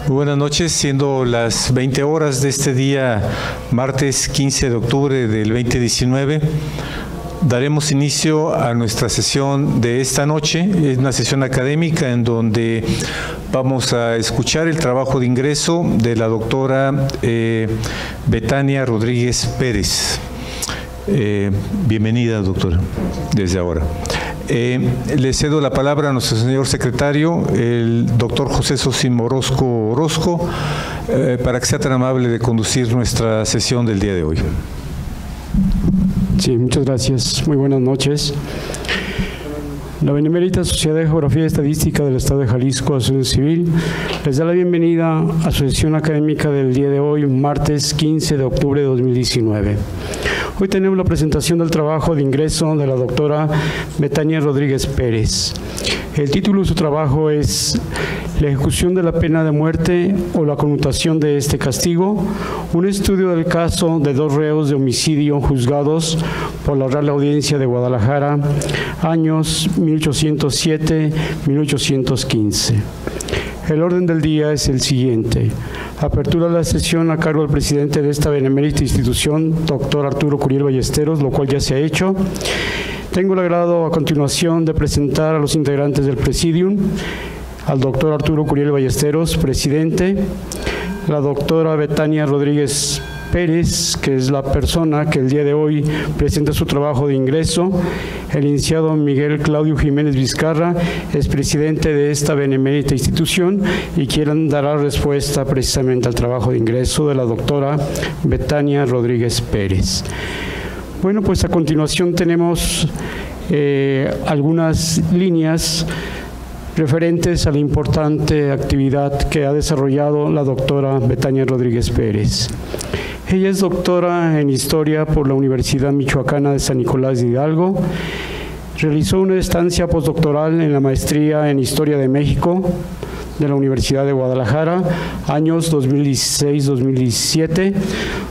Muy buenas noches, siendo las 20 horas de este día, martes 15 de octubre del 2019, daremos inicio a nuestra sesión de esta noche. Es una sesión académica en donde vamos a escuchar el trabajo de ingreso de la doctora Betania Rodríguez Pérez. Bienvenida, doctora, desde ahora. Le cedo la palabra a nuestro señor secretario, el doctor José Sosimo Orozco, para que sea tan amable de conducir nuestra sesión del día de hoy. Sí, muchas gracias. Muy buenas noches. La Benemérita Sociedad de Geografía y Estadística del Estado de Jalisco, Asociación Civil, les da la bienvenida a su sesión académica del día de hoy, martes 15 de octubre de 2019. Hoy tenemos la presentación del trabajo de ingreso de la doctora Betania Rodríguez Pérez. El título de su trabajo es La ejecución de la pena de muerte o la conmutación de este castigo, un estudio del caso de 2 reos de homicidio juzgados por la Real Audiencia de Guadalajara, años 1807-1815. El orden del día es el siguiente. Apertura de la sesión a cargo del presidente de esta benemérita institución, doctor Arturo Curiel Ballesteros, lo cual ya se ha hecho. Tengo el agrado a continuación de presentar a los integrantes del presidium, al doctor Arturo Curiel Ballesteros, presidente, la doctora Betania Rodríguez Pérez, que es la persona que el día de hoy presenta su trabajo de ingreso, el licenciado Miguel Claudio Jiménez Vizcarra, es presidente de esta benemérita institución y quien dará respuesta precisamente al trabajo de ingreso de la doctora Betania Rodríguez Pérez. Bueno, pues a continuación tenemos algunas líneas referentes a la importante actividad que ha desarrollado la doctora Betania Rodríguez Pérez. Ella es doctora en Historia por la Universidad Michoacana de San Nicolás de Hidalgo. Realizó una estancia postdoctoral en la maestría en Historia de México de la Universidad de Guadalajara, años 2016-2017,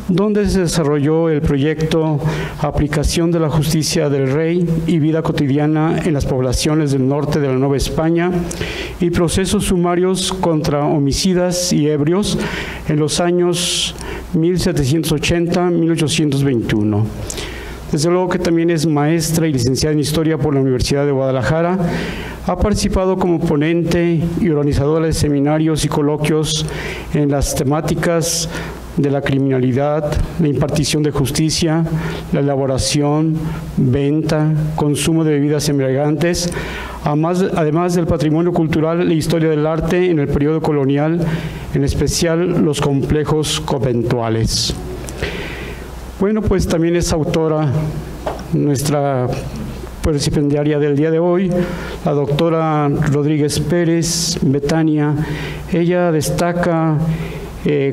donde se desarrolló el proyecto Aplicación de la Justicia del Rey y Vida Cotidiana en las Poblaciones del Norte de la Nueva España y Procesos Sumarios contra Homicidas y Ebrios en los años 1780-1821. Desde luego que también es maestra y licenciada en Historia por la Universidad de Guadalajara. Ha participado como ponente y organizadora de seminarios y coloquios en las temáticas de la criminalidad, la impartición de justicia, la elaboración, venta, consumo de bebidas embriagantes, además del patrimonio cultural e historia del arte en el periodo colonial, en especial los complejos conventuales. Bueno, pues también es autora nuestra stipendiaria del día de hoy, la doctora Rodríguez Pérez, Betania. Ella destaca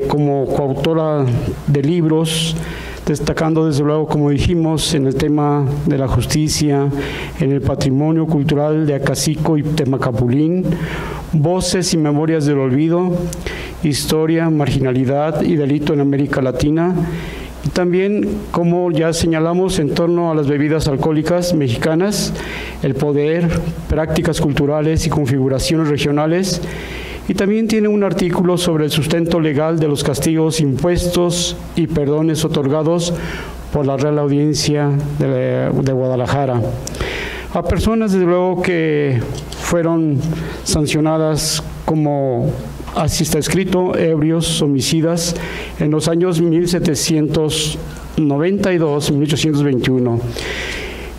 como coautora de libros, destacando desde luego, como dijimos, en el tema de la justicia, en el patrimonio cultural de Acacico y Temacapulín, Voces y Memorias del Olvido, Historia, Marginalidad y Delito en América Latina, y también, como ya señalamos, en torno a las bebidas alcohólicas mexicanas, el poder, prácticas culturales y configuraciones regionales. Y también tiene un artículo sobre el sustento legal de los castigos, impuestos y perdones otorgados por la Real Audiencia de Guadalajara a personas, desde luego, que fueron sancionadas como, así está escrito, ebrios, homicidas, en los años 1792-1821.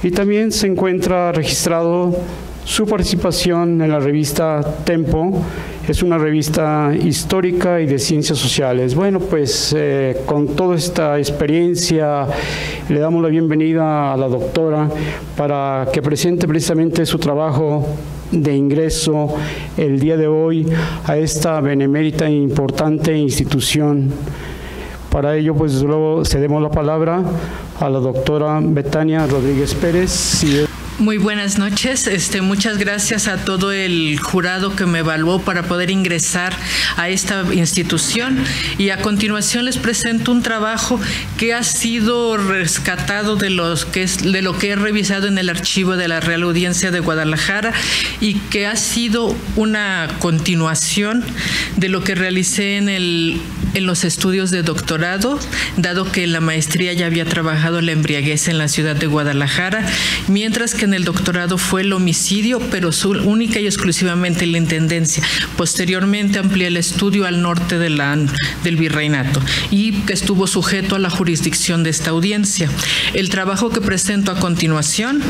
Y también se encuentra registrado su participación en la revista Tempo. Es una revista histórica y de ciencias sociales. Bueno, pues con toda esta experiencia le damos la bienvenida a la doctora para que presente precisamente su trabajo de ingreso el día de hoy a esta benemérita e importante institución. Para ello, pues desde luego cedemos la palabra a la doctora Betania Rodríguez Pérez. Muy buenas noches. Muchas gracias a todo el jurado que me evaluó para poder ingresar a esta institución, y a continuación les presento un trabajo que ha sido rescatado de lo que he revisado en el archivo de la Real Audiencia de Guadalajara, y que ha sido una continuación de lo que realicé en los estudios de doctorado, dado que en la maestría ya había trabajado la embriaguez en la ciudad de Guadalajara, mientras que en el doctorado fue el homicidio, pero única y exclusivamente en la intendencia. Posteriormente amplié el estudio al norte del virreinato, y que estuvo sujeto a la jurisdicción de esta audiencia. El trabajo que presento a continuación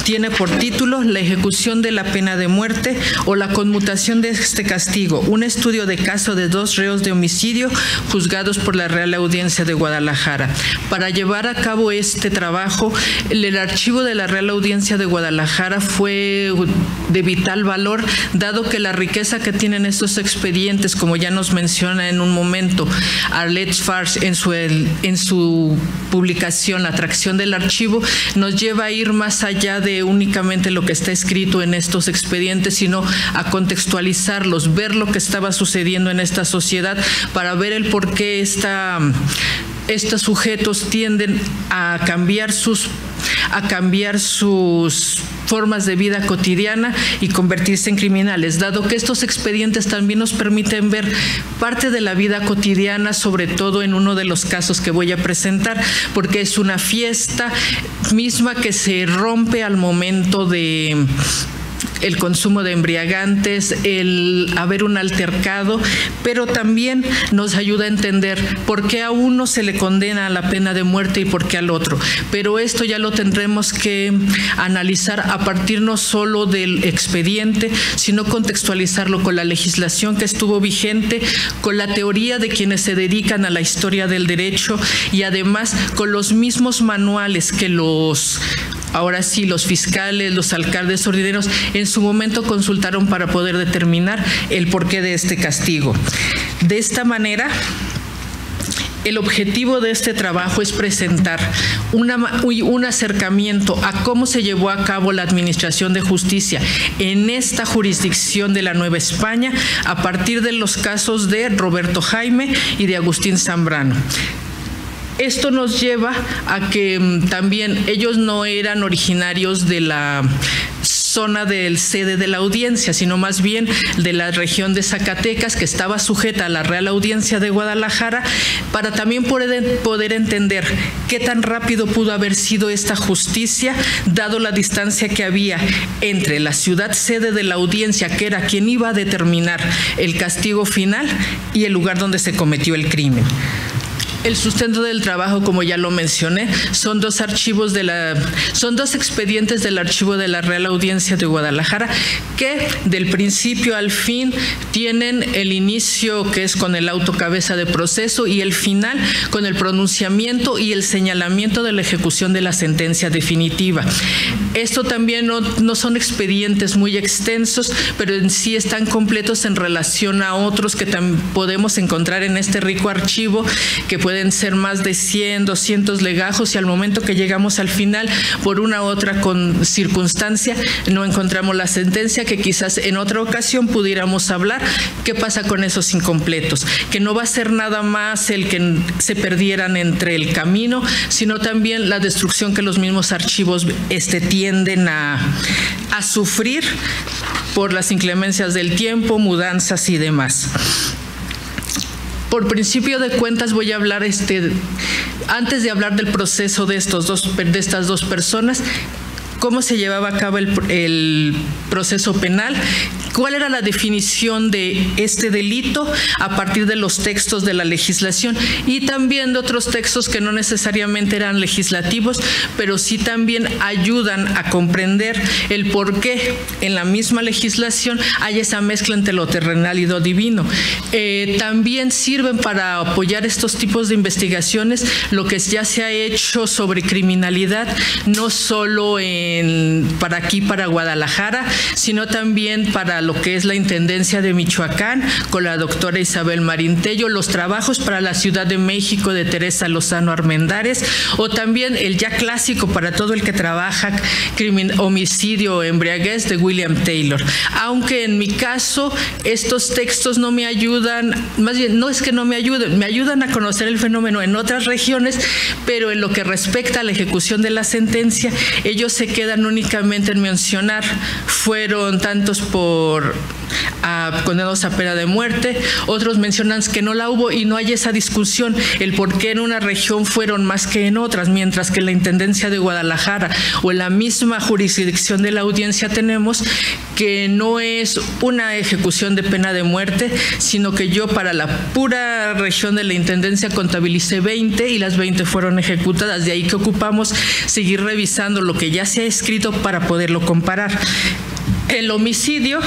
tiene por título La ejecución de la pena de muerte o la conmutación de este castigo, un estudio de caso de 2 reos de homicidio juzgados por la Real Audiencia de Guadalajara. Para llevar a cabo este trabajo, el archivo de la Real Audiencia de Guadalajara fue de vital valor, dado que la riqueza que tienen estos expedientes, como ya nos menciona en un momento Arlette Fars en su publicación La atracción del archivo, nos lleva a ir más allá de únicamente lo que está escrito en estos expedientes, sino a contextualizarlos, ver lo que estaba sucediendo en esta sociedad, para ver el por qué estos sujetos tienden a cambiar sus formas de vida cotidiana y convertirse en criminales, dado que estos expedientes también nos permiten ver parte de la vida cotidiana, sobre todo en uno de los casos que voy a presentar, porque es una fiesta misma que se rompe al momento de el consumo de embriagantes, el haber un altercado, pero también nos ayuda a entender por qué a uno se le condena a la pena de muerte y por qué al otro. Pero esto ya lo tendremos que analizar a partir no solo del expediente, sino contextualizarlo con la legislación que estuvo vigente, con la teoría de quienes se dedican a la historia del derecho, y además con los mismos manuales que ahora sí, los fiscales, los alcaldes ordinarios en su momento consultaron para poder determinar el porqué de este castigo. De esta manera, el objetivo de este trabajo es presentar un acercamiento a cómo se llevó a cabo la administración de justicia en esta jurisdicción de la Nueva España, a partir de los casos de Roberto Jaime y de Agustín Zambrano. Esto nos lleva a que también ellos no eran originarios de la zona del sede de la audiencia, sino más bien de la región de Zacatecas, que estaba sujeta a la Real Audiencia de Guadalajara, para también poder entender qué tan rápido pudo haber sido esta justicia, dado la distancia que había entre la ciudad sede de la audiencia, que era quien iba a determinar el castigo final, y el lugar donde se cometió el crimen. El sustento del trabajo, como ya lo mencioné, son 2 expedientes del archivo de la Real Audiencia de Guadalajara, que del principio al fin tienen el inicio, que es con el auto cabeza de proceso, y el final con el pronunciamiento y el señalamiento de la ejecución de la sentencia definitiva. Esto también no son expedientes muy extensos, pero en sí están completos en relación a otros que también podemos encontrar en este rico archivo, que pueden ser más de 100, 200 legajos, y al momento que llegamos al final, por una u otra circunstancia, no encontramos la sentencia, que quizás en otra ocasión pudiéramos hablar qué pasa con esos incompletos, que no va a ser nada más el que se perdieran entre el camino, sino también la destrucción que los mismos archivos tienden a sufrir por las inclemencias del tiempo, mudanzas y demás. Por principio de cuentas voy a hablar, antes de hablar del proceso de estas 2 personas, cómo se llevaba a cabo el proceso penal, cuál era la definición de este delito a partir de los textos de la legislación, y también de otros textos que no necesariamente eran legislativos, pero sí también ayudan a comprender el por qué en la misma legislación hay esa mezcla entre lo terrenal y lo divino. También sirven para apoyar estos tipos de investigaciones lo que ya se ha hecho sobre criminalidad, no solo en para aquí, para Guadalajara, sino también para lo que es la Intendencia de Michoacán, con la doctora Isabel Marín Tello, los trabajos para la Ciudad de México de Teresa Lozano Armendáriz, o también el ya clásico para todo el que trabaja, homicidio o embriaguez, de William Taylor. Aunque en mi caso estos textos no me ayudan, más bien no es que no me ayudan a conocer el fenómeno en otras regiones, pero en lo que respecta a la ejecución de la sentencia, ellos se quedan únicamente en mencionar, fueron tantos por condenados a pena de muerte, otros mencionan que no la hubo y no hay esa discusión, el por qué en una región fueron más que en otras, mientras que en la Intendencia de Guadalajara o en la misma jurisdicción de la audiencia tenemos que no es una ejecución de pena de muerte, sino que yo para la pura región de la Intendencia contabilicé 20 y las 20 fueron ejecutadas, de ahí que ocupamos seguir revisando lo que ya se ha escrito para poderlo comparar. El homicidio,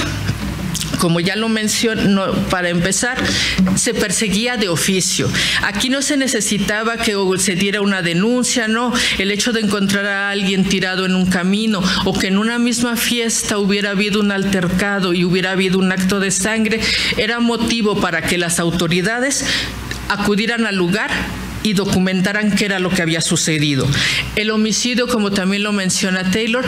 como ya lo mencioné, para empezar, se perseguía de oficio. Aquí no se necesitaba que se diera una denuncia, no. El hecho de encontrar a alguien tirado en un camino o que en una misma fiesta hubiera habido un altercado y hubiera habido un acto de sangre, era motivo para que las autoridades acudieran al lugar y documentaran qué era lo que había sucedido. El homicidio, como también lo menciona Taylor,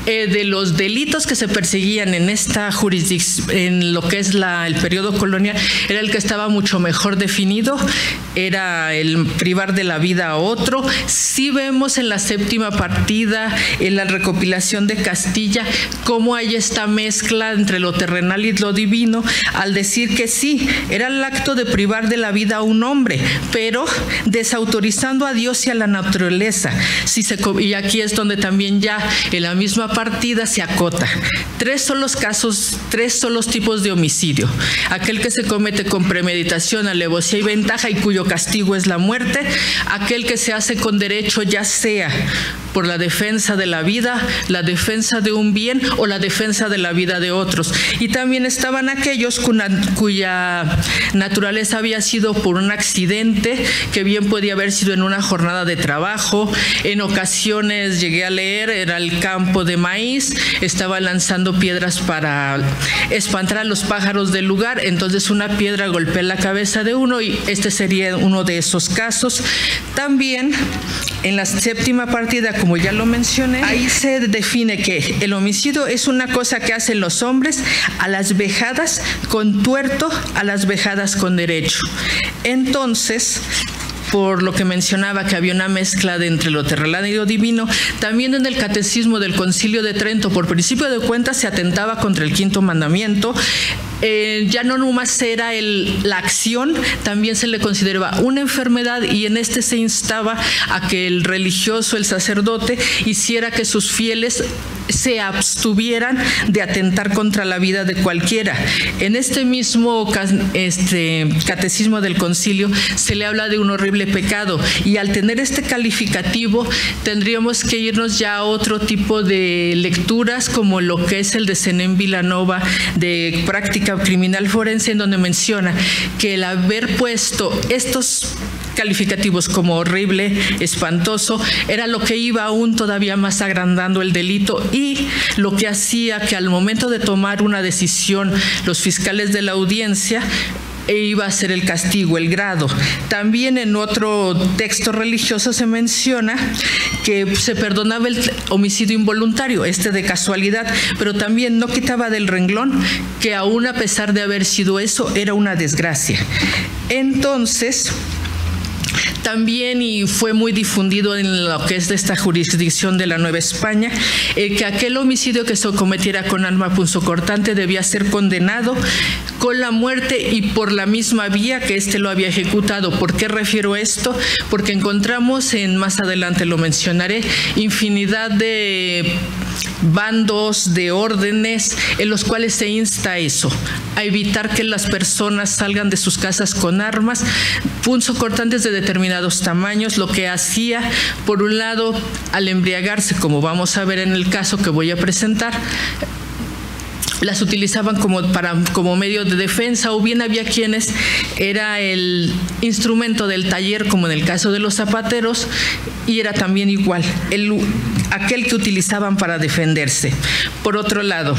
de los delitos que se perseguían en esta jurisdicción, en lo que es el periodo colonial, era el que estaba mucho mejor definido, era el privar de la vida a otro. Sí vemos en la séptima partida, en la recopilación de Castilla, cómo hay esta mezcla entre lo terrenal y lo divino, al decir que sí, era el acto de privar de la vida a un hombre, pero desautorizando a Dios y a la naturaleza. Y aquí es donde también ya en la misma partida se acota. Tres son los tipos de homicidio: aquel que se comete con premeditación, alevosía y ventaja y cuyo castigo es la muerte; aquel que se hace con derecho, ya sea por la defensa de la vida, la defensa de un bien o la defensa de la vida de otros. Y también estaban aquellos cuya naturaleza había sido por un accidente, que bien podía haber sido en una jornada de trabajo. En ocasiones llegué a leer, era el campo de maíz, estaba lanzando piedras para espantar a los pájaros del lugar, entonces una piedra golpea la cabeza de uno y este sería uno de esos casos. También en la séptima partida, como ya lo mencioné, ahí se define que el homicidio es una cosa que hacen los hombres a las vejadas con tuerto, a las vejadas con derecho. Entonces, por lo que mencionaba que había una mezcla entre lo terrenal y lo divino, también en el Catecismo del Concilio de Trento, por principio de cuentas, se atentaba contra el quinto mandamiento. Ya no nomás era la acción, también se le consideraba una enfermedad, y en este se instaba a que el religioso, el sacerdote, hiciera que sus fieles se abstuvieran de atentar contra la vida de cualquiera. En este mismo Catecismo del Concilio se le habla de un horrible pecado, y al tener este calificativo tendríamos que irnos ya a otro tipo de lecturas, como lo que es el de Zenén Vilanova de Práctica Criminal Forense, en donde menciona que el haber puesto estos calificativos como horrible, espantoso, era lo que iba aún todavía más agrandando el delito, y lo que hacía que al momento de tomar una decisión los fiscales de la audiencia iba a ser el castigo, el grado. También en otro texto religioso se menciona que se perdonaba el homicidio involuntario, de casualidad, pero también no quitaba del renglón que aún a pesar de haber sido eso, era una desgracia. Entonces, también, y fue muy difundido en lo que es de esta jurisdicción de la Nueva España, que aquel homicidio que se cometiera con arma punzocortante debía ser condenado con la muerte y por la misma vía que lo había ejecutado. ¿Por qué refiero esto? Porque encontramos, más adelante lo mencionaré, infinidad de bandos, de órdenes en los cuales se insta a eso, a evitar que las personas salgan de sus casas con armas punzocortantes de determinados tamaños, lo que hacía, por un lado, al embriagarse, como vamos a ver en el caso que voy a presentar, las utilizaban como medio de defensa, o bien había quienes era el instrumento del taller, como en el caso de los zapateros, y era también igual. aquel que utilizaban para defenderse. Por otro lado,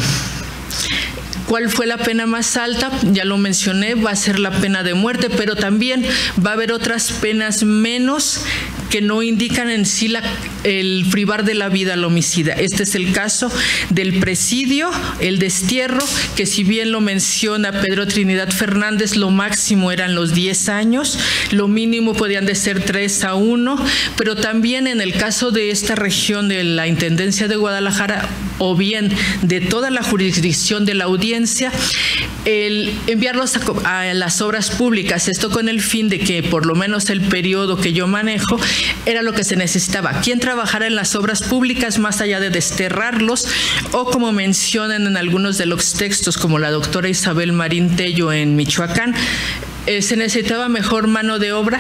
¿cuál fue la pena más alta? Ya lo mencioné, va a ser la pena de muerte, pero también va a haber otras penas menos que no indican en sí el privar de la vida al homicida. Este es el caso del presidio, el destierro, que si bien lo menciona Pedro Trinidad Fernández, lo máximo eran los 10 años, lo mínimo podían de ser 3-1, pero también en el caso de esta región de la Intendencia de Guadalajara, o bien de toda la jurisdicción de la audiencia, el enviarlos a las obras públicas, esto con el fin de que por lo menos el periodo que yo manejo era lo que se necesitaba. ¿Quién trabajara en las obras públicas más allá de desterrarlos? O como mencionan en algunos de los textos, como la doctora Isabel Marín Tello en Michoacán, se necesitaba mejor mano de obra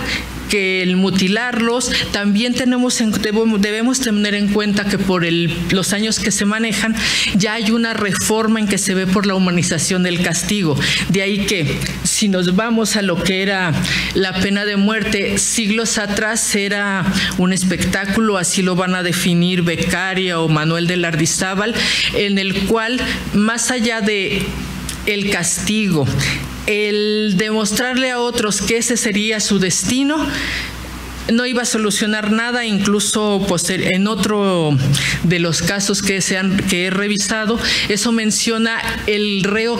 que el mutilarlos. También debemos tener en cuenta que por los años que se manejan ya hay una reforma en que se ve por la humanización del castigo. De ahí que si nos vamos a lo que era la pena de muerte, siglos atrás era un espectáculo, así lo van a definir Beccaria o Manuel de Lardizábal, en el cual más allá de el castigo, el demostrarle a otros que ese sería su destino, no iba a solucionar nada. Incluso en otro de los casos que he revisado, eso menciona el reo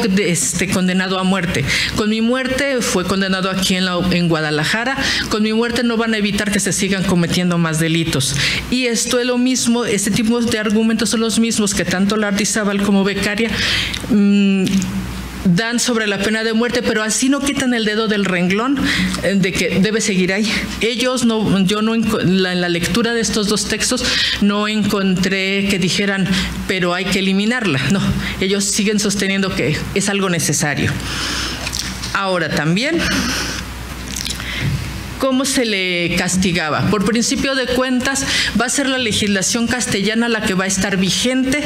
condenado a muerte. Con mi muerte fue condenado aquí en Guadalajara, con mi muerte no van a evitar que se sigan cometiendo más delitos. Y esto es lo mismo, este tipo de argumentos son los mismos que tanto Lardizábal como Beccaria dan sobre la pena de muerte, pero así no quitan el dedo del renglón de que debe seguir ahí. En la lectura de estos dos textos no encontré que dijeran, pero hay que eliminarla. No, ellos siguen sosteniendo que es algo necesario. Ahora también, ¿cómo se le castigaba? Por principio de cuentas, va a ser la legislación castellana la que va a estar vigente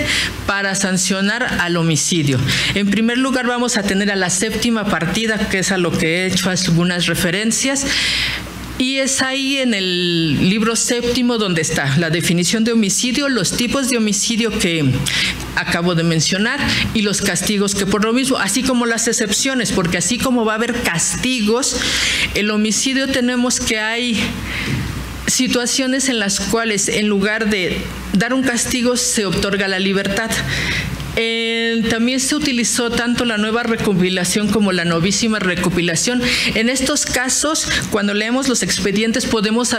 para sancionar al homicidio. En primer lugar, vamos a tener a la séptima partida, que es a lo que he hecho algunas referencias. Y es ahí en el libro séptimo donde está la definición de homicidio, los tipos de homicidio que acabo de mencionar y los castigos que por lo mismo, así como las excepciones, porque así como va a haber castigos, el homicidio tenemos que hay situaciones en las cuales en lugar de dar un castigo se otorga la libertad. También se utilizó tanto la nueva recopilación como la novísima recopilación. En estos casos, cuando leemos los expedientes, podemos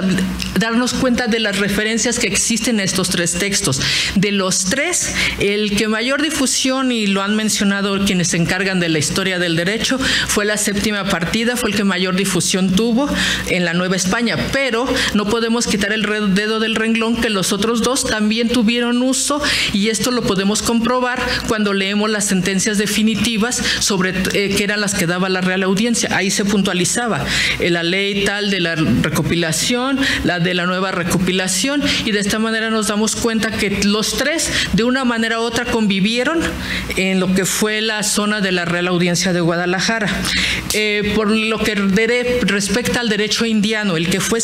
darnos cuenta de las referencias que existen en estos tres textos. De los tres, el que mayor difusión, y lo han mencionado quienes se encargan de la historia del derecho, fue la séptima partida, fue el que mayor difusión tuvo en la Nueva España, pero no podemos quitar el dedo del renglón que los otros dos también tuvieron uso, y esto lo podemos comprobar cuando leemos las sentencias definitivas sobre que eran las que daba la Real Audiencia. Ahí se puntualizaba la ley tal de la recopilación, la de la nueva recopilación, y de esta manera nos damos cuenta que los tres de una manera u otra convivieron en lo que fue la zona de la Real Audiencia de Guadalajara. Por lo que respecta al derecho indiano, el que fue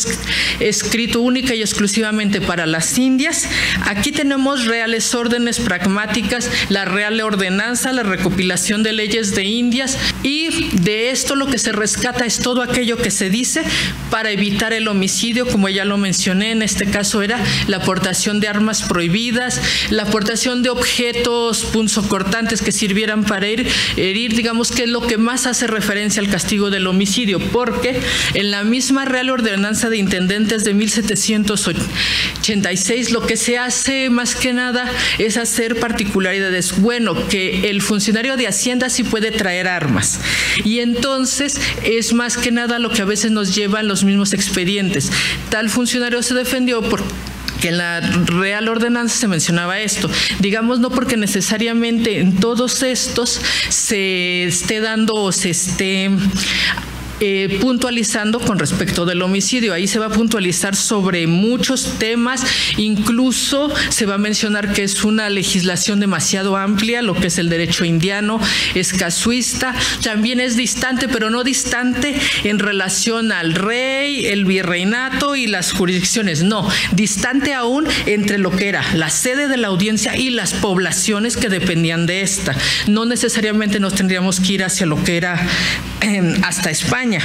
escrito única y exclusivamente para las Indias, aquí tenemos reales órdenes pragmáticas, la Real Ordenanza, la recopilación de leyes de Indias, y de esto lo que se rescata es todo aquello que se dice para evitar el homicidio, como ya lo mencioné. En este caso era la aportación de armas prohibidas, la aportación de objetos punzocortantes que sirvieran para herir, digamos que es lo que más hace referencia al castigo del homicidio, porque en la misma Real Ordenanza de Intendentes de 1786 lo que se hace más que nada es hacer particularidades. Bueno, que el funcionario de Hacienda sí puede traer armas, y entonces es más que nada lo que a veces nos llevan los mismos expedientes. Tal funcionario se defendió porque en la Real Ordenanza se mencionaba esto. Digamos, no porque necesariamente en todos estos se esté dando o se esté puntualizando con respecto del homicidio. Ahí se va a puntualizar sobre muchos temas, incluso se va a mencionar que es una legislación demasiado amplia, lo que es el derecho indiano, es casuista, también es distante, pero no distante en relación al rey, el virreinato y las jurisdicciones, no, distante aún entre lo que era la sede de la audiencia y las poblaciones que dependían de esta. No necesariamente nos tendríamos que ir hacia lo que era hasta España.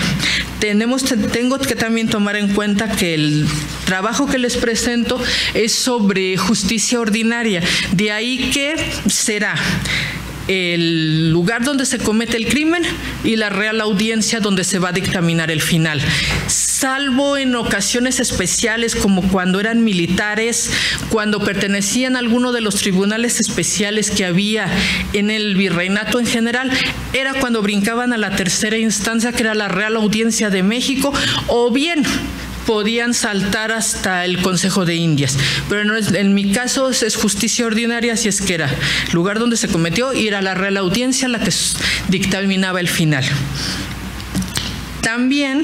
Tengo que también tomar en cuenta que el trabajo que les presento es sobre justicia ordinaria, de ahí que será el lugar donde se comete el crimen y la Real Audiencia donde se va a dictaminar el final, salvo en ocasiones especiales como cuando eran militares, cuando pertenecían a alguno de los tribunales especiales que había en el virreinato en general, era cuando brincaban a la tercera instancia, que era la Real Audiencia de México, o bien podían saltar hasta el Consejo de Indias, pero no es, en mi caso es justicia ordinaria, así es que era el lugar donde se cometió y era la Real Audiencia la que dictaminaba el final. También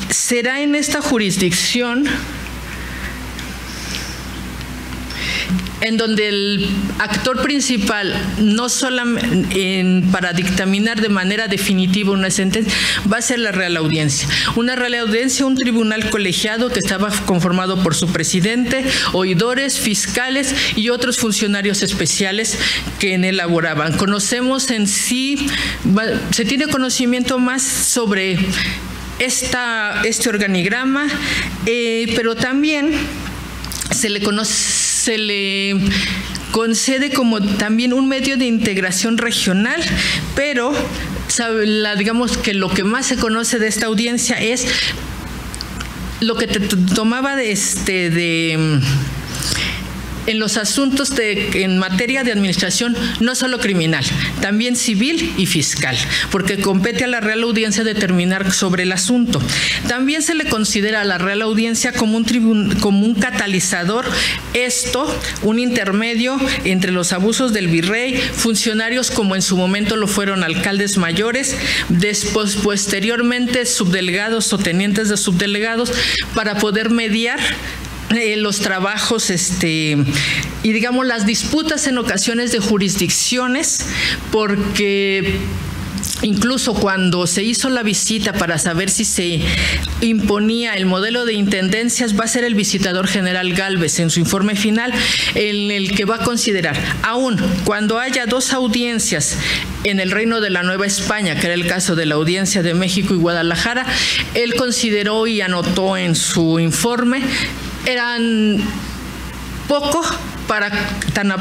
será en esta jurisdicción en donde el actor principal, no solamente para dictaminar de manera definitiva una sentencia, va a ser la Real Audiencia. Una Real Audiencia, un tribunal colegiado que estaba conformado por su presidente, oidores, fiscales y otros funcionarios especiales que en él laboraban. Conocemos en sí, se tiene conocimiento más sobre este organigrama, pero también se le concede como también un medio de integración regional, pero digamos que lo que más se conoce de esta audiencia es lo que tomaba en los asuntos en materia de administración, no solo criminal, también civil y fiscal, porque compete a la Real Audiencia determinar sobre el asunto. También se le considera a la Real Audiencia como un catalizador, un intermedio entre los abusos del virrey, funcionarios como en su momento lo fueron alcaldes mayores, posteriormente subdelegados o tenientes de subdelegados, para poder mediar los trabajos y digamos las disputas en ocasiones de jurisdicciones, porque incluso cuando se hizo la visita para saber si se imponía el modelo de intendencias, va a ser el visitador general Gálvez en su informe final en el que va a considerar, aún cuando haya dos audiencias en el Reino de la Nueva España, que era el caso de la Audiencia de México y Guadalajara, él consideró y anotó en su informe eran poco para tan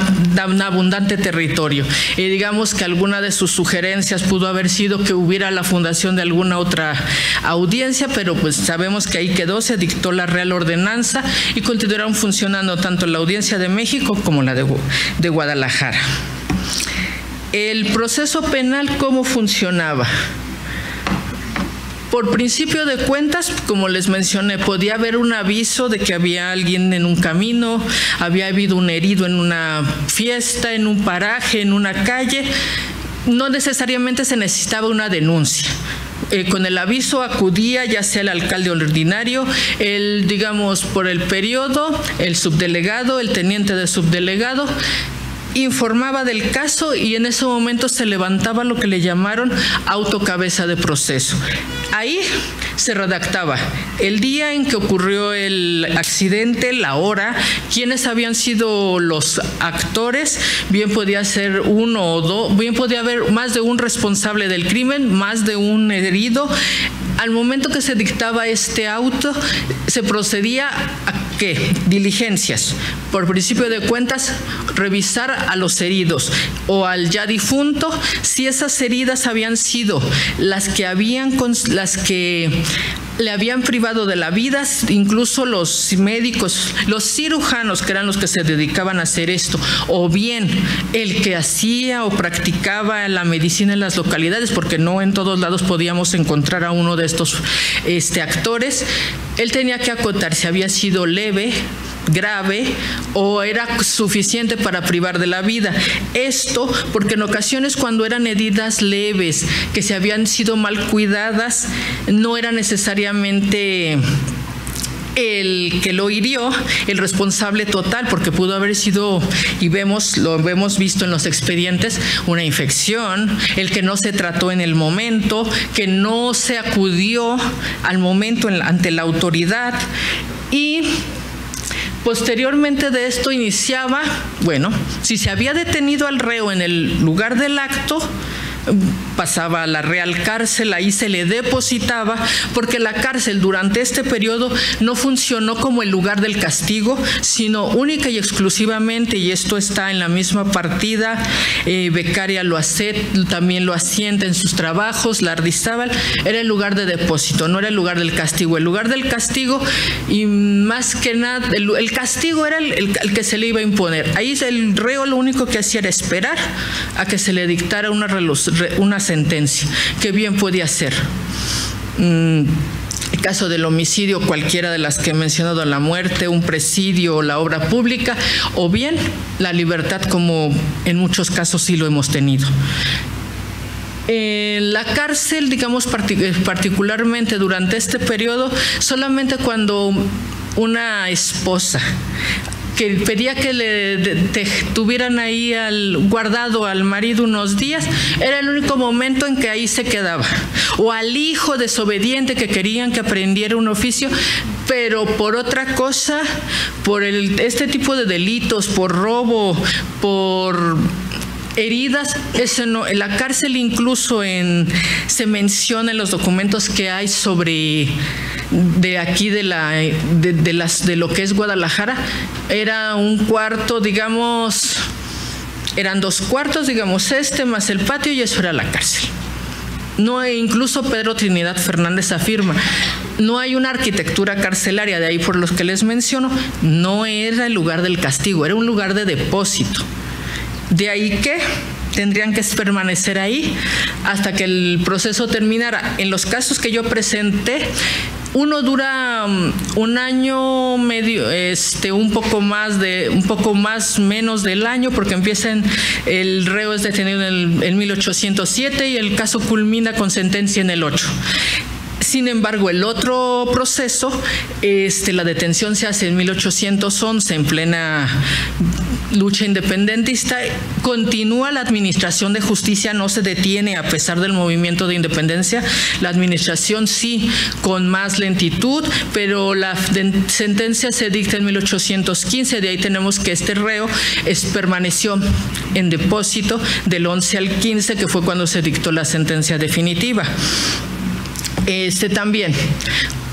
abundante territorio. Y digamos que alguna de sus sugerencias pudo haber sido que hubiera la fundación de alguna otra audiencia, pero pues sabemos que ahí quedó, se dictó la Real Ordenanza y continuaron funcionando tanto la Audiencia de México como la de Guadalajara. El proceso penal, ¿cómo funcionaba? Por principio de cuentas, como les mencioné, podía haber un aviso de que había alguien en un camino, había habido un herido en una fiesta, en un paraje, en una calle. No necesariamente se necesitaba una denuncia. Con el aviso acudía ya sea el alcalde ordinario, digamos por el periodo, el subdelegado, el teniente de subdelegado, informaba del caso y en ese momento se levantaba lo que le llamaron autocabeza de proceso. Ahí se redactaba el día en que ocurrió el accidente, la hora, quiénes habían sido los actores, bien podía ser uno o dos, bien podía haber más de un responsable del crimen, más de un herido. Al momento que se dictaba este auto, se procedía a ¿qué? Diligencias. Por principio de cuentas, revisar a los heridos o al ya difunto, si esas heridas habían sido las que le habían privado de la vida, incluso los médicos, los cirujanos, que eran los que se dedicaban a hacer esto, o bien el que hacía o practicaba la medicina en las localidades, porque no en todos lados podíamos encontrar a uno de estos actores. Él tenía que acotar si había sido leve, grave o era suficiente para privar de la vida. Esto porque en ocasiones cuando eran heridas leves, que se habían sido mal cuidadas, no era necesariamente el que lo hirió el responsable total, porque pudo haber sido, y lo hemos visto en los expedientes, una infección, el que no se trató en el momento, que no se acudió al momento ante la autoridad. Y posteriormente de esto iniciaba, bueno, si se había detenido al reo en el lugar del acto, pasaba a la Real Cárcel, ahí se le depositaba, porque la cárcel durante este periodo no funcionó como el lugar del castigo, sino única y exclusivamente, y esto está en la misma partida, Beccaria también lo asienta en sus trabajos, Lardizábal, era el lugar de depósito, no era el lugar del castigo. El lugar del castigo, y más que nada, el castigo era el que se le iba a imponer. Ahí el reo lo único que hacía era esperar a que se le dictara una sentencia, que bien podía ser. El caso del homicidio, cualquiera de las que he mencionado, la muerte, un presidio o la obra pública, o bien la libertad, como en muchos casos sí lo hemos tenido. La cárcel, digamos, particularmente durante este periodo, solamente cuando una esposa que pedía que tuvieran ahí guardado al marido unos días, era el único momento en que ahí se quedaba. O al hijo desobediente que querían que aprendiera un oficio, pero por otra cosa, por este tipo de delitos, por robo, por heridas, eso no. En la cárcel incluso se menciona en los documentos que hay sobre de aquí de lo que es Guadalajara, era un cuarto, digamos, eran 2 cuartos, digamos, más el patio, y eso era la cárcel. No, incluso Pedro Trinidad Fernández afirma, no hay una arquitectura carcelaria, de ahí por los que les menciono, no era el lugar del castigo, era un lugar de depósito. De ahí que tendrían que permanecer ahí hasta que el proceso terminara. En los casos que yo presenté, uno dura 1 año medio, un poco más menos del año, porque el reo es detenido en 1807 y el caso culmina con sentencia en el 8. Sin embargo, el otro proceso, la detención se hace en 1811, en plena lucha independentista. Continúa la administración de justicia, no se detiene a pesar del movimiento de independencia. La administración sí, con más lentitud, pero la sentencia se dicta en 1815. De ahí tenemos que este reo permaneció en depósito del 11 al 15, que fue cuando se dictó la sentencia definitiva. También,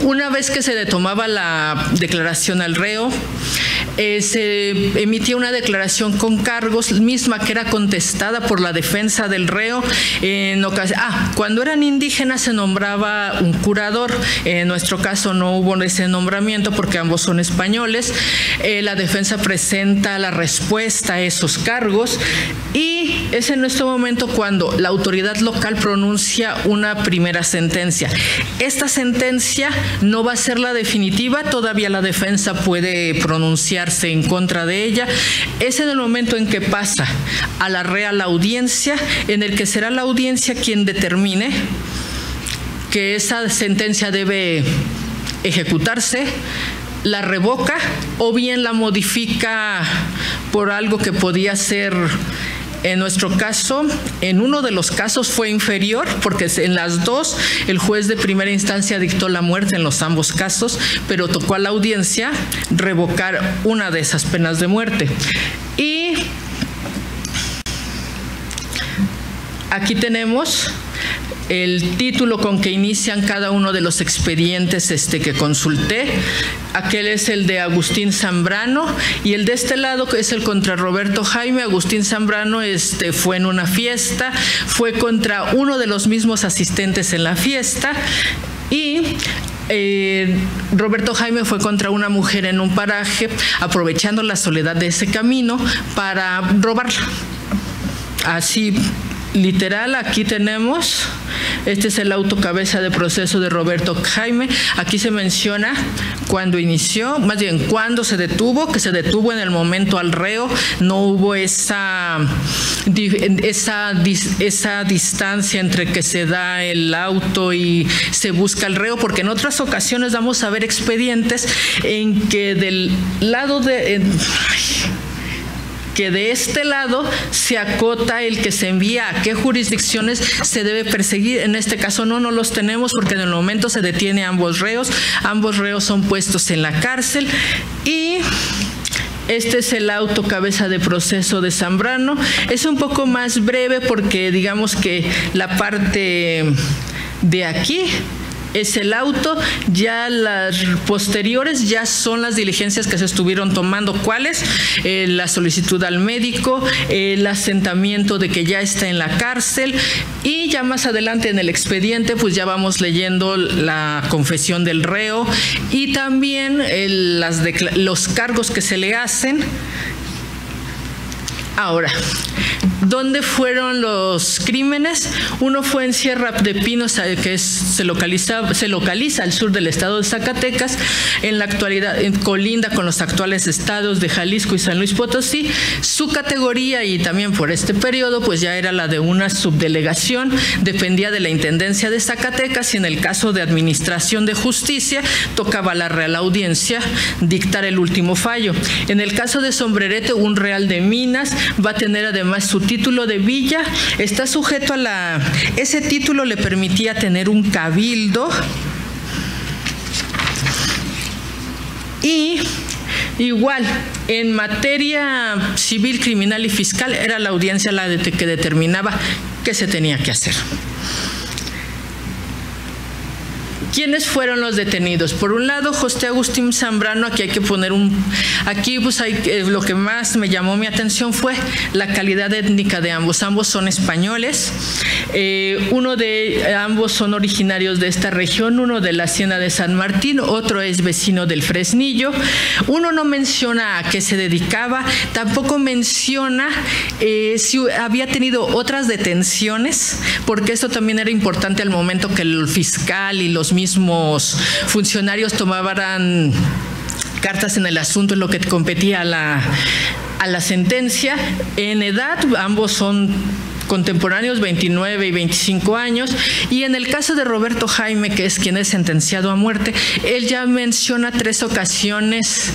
una vez que se le tomaba la declaración al reo, se emitía una declaración con cargos, misma que era contestada por la defensa del reo. Cuando eran indígenas se nombraba un curador. En nuestro caso no hubo ese nombramiento porque ambos son españoles. La defensa presenta la respuesta a esos cargos y es en este momento cuando la autoridad local pronuncia una primera sentencia. Esta sentencia no va a ser la definitiva, todavía la defensa puede pronunciarse en contra de ella. Es en el momento en que pasa a la Real Audiencia, en el que será la audiencia quien determine que esa sentencia debe ejecutarse, la revoca o bien la modifica por algo que podía ser. En nuestro caso, en uno de los casos fue inferior, porque en las dos el juez de primera instancia dictó la muerte en los ambos casos, pero tocó a la audiencia revocar una de esas penas de muerte. Y aquí tenemos el título con que inician cada uno de los expedientes que consulté. Aquel es el de Agustín Zambrano y el de este lado que es el contra Roberto Jaime. Agustín Zambrano fue en una fiesta, fue contra uno de los mismos asistentes en la fiesta y Roberto Jaime fue contra una mujer en un paraje, aprovechando la soledad de ese camino para robarla. Así literal, aquí tenemos, este es el auto cabeza de proceso de Roberto Jaime. Aquí se menciona cuando inició, más bien cuando se detuvo, que se detuvo en el momento al reo, no hubo esa distancia entre que se da el auto y se busca al reo, porque en otras ocasiones vamos a ver expedientes en que del lado de este lado se acota el que se envía a qué jurisdicciones se debe perseguir. En este caso no los tenemos, porque en el momento se detiene a ambos reos son puestos en la cárcel y este es el auto cabeza de proceso de Zambrano. Es un poco más breve porque digamos que la parte de aquí es el auto, ya las posteriores ya son las diligencias que se estuvieron tomando. ¿Cuáles? La solicitud al médico, el asentamiento de que ya está en la cárcel, y ya más adelante en el expediente pues ya vamos leyendo la confesión del reo y también los cargos que se le hacen. Ahora, ¿dónde fueron los crímenes? Uno fue en Sierra de Pinos, que se localiza al sur del estado de Zacatecas, en la actualidad colinda con los actuales estados de Jalisco y San Luis Potosí. Su categoría, y también por este periodo, pues ya era la de una subdelegación, dependía de la Intendencia de Zacatecas, y en el caso de Administración de Justicia tocaba a la Real Audiencia dictar el último fallo. En el caso de Sombrerete, un real de Minas va a tener además su título de villa, está sujeto a ese título le permitía tener un cabildo, y igual en materia civil, criminal y fiscal era la audiencia la que determinaba qué se tenía que hacer. ¿Quiénes fueron los detenidos? Por un lado, José Agustín Zambrano. Aquí hay que poner lo que más me llamó mi atención fue la calidad étnica de ambos. Ambos son españoles. Ambos son originarios de esta región, uno de la Hacienda de San Martín, otro es vecino del Fresnillo. Uno no menciona a qué se dedicaba, tampoco menciona si había tenido otras detenciones, porque eso también era importante al momento que el fiscal y los mismos funcionarios tomaban cartas en el asunto en lo que competía a la sentencia. En edad, ambos son contemporáneos, 29 y 25 años, y en el caso de Roberto Jaime, que es quien es sentenciado a muerte, él ya menciona tres ocasiones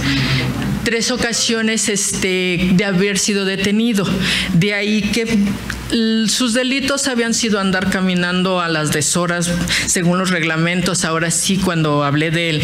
de haber sido detenido. De ahí que sus delitos habían sido andar caminando a las deshoras según los reglamentos. Ahora sí, cuando hablé del